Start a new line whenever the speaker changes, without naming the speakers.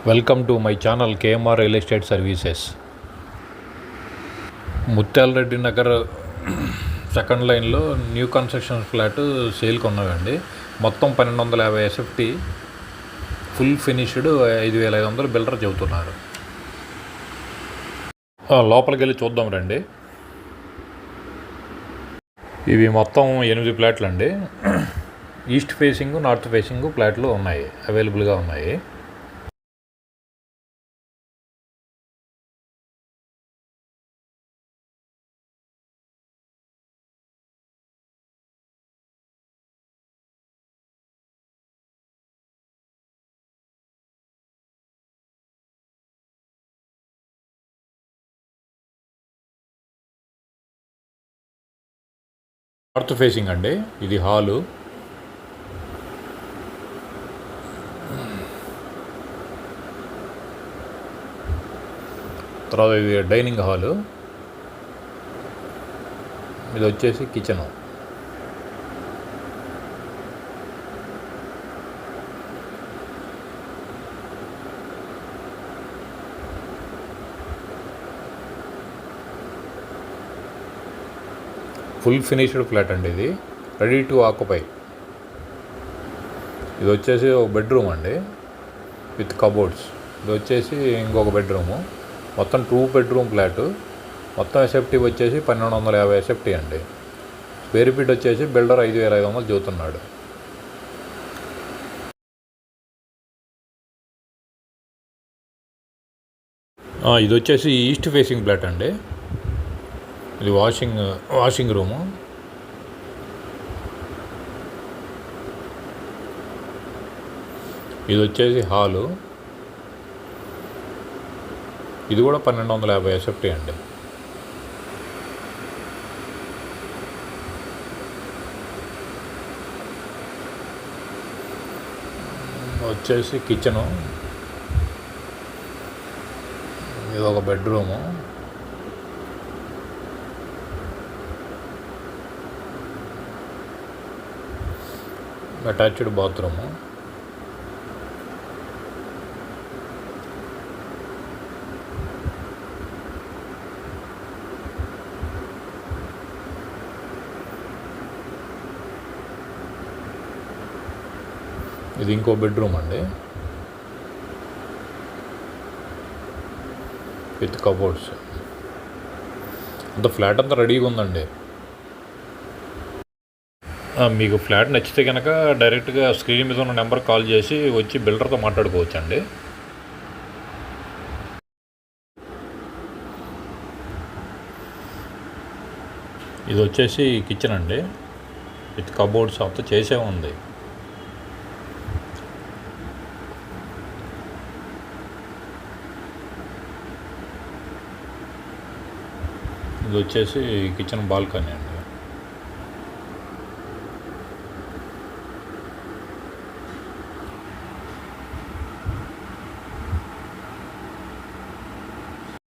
Welcome to my channel KMR real estate services. Mutyala Reddy Nagar second లైన్లో new construction flat సేల్కి ఉన్నదండి. మొత్తం 1250 ఎస్ఎఫ్టీ, ఫుల్ ఫినిష్డ్, 5500 బిల్డర్ చెబుతున్నారు. లోపలికి వెళ్ళి చూద్దాం రండి. ఇవి మొత్తం 8 ఫ్లాట్లు అండి. ఈస్ట్ ఫేసింగ్, నార్త్ ఫేసింగ్ ఫ్లాట్లు ఉన్నాయి, అవైలబుల్గా ఉన్నాయి. నార్త్ ఫేసింగ్ అండి, ఇది హాలు. తర్వాత ఇది డైనింగ్ హాలు. ఇది వచ్చేసి కిచెను. ఫుల్ ఫినిష్డ్ ఫ్లాట్ అండి, ఇది రెడీ టు ఆక్యుపై. ఇది వచ్చేసి ఒక బెడ్రూమ్ అండి విత్ కబోర్డ్స్. ఇది వచ్చేసి ఇంకొక బెడ్రూము. మొత్తం 2 బెడ్రూమ్ ఫ్లాటు. మొత్తం ఎస్ఎఫ్టీ వచ్చేసి 1250 ఎస్ఎఫ్టీ అండి. స్క్వేర్ ఫీట్ వచ్చేసి బిల్డర్ 5500 చెబుతున్నాడు. ఇది వచ్చేసి ఈస్ట్ ఫేసింగ్ ఫ్లాట్ అండి. ఇది వాషింగ్ రూము. ఇది వచ్చేసి హాలు. ఇది కూడా 1250 ఎస్ఎఫ్టీ అండి. వచ్చేసి కిచెను. ఇది ఒక బెడ్రూము. Attached bathroom. ఇది ఇంకో బెడ్రూమ్ అండి విత్ కబోర్డ్స్. అంత ఫ్లాట్ అంతా రెడీగా ఉందండి. మీకు ఫ్లాట్ నచ్చితే కనుక డైరెక్ట్గా స్క్రీన్ మీద ఉన్న నెంబర్ కాల్ చేసి వచ్చి బిల్డర్తో మాట్లాడుకోవచ్చు అండి. ఇది వచ్చేసి కిచెన్ అండి విత్ కబోర్డ్స్ అంతా చేసే ఉంది. ఇది వచ్చేసి కిచెన్ బాల్కనీ అండి.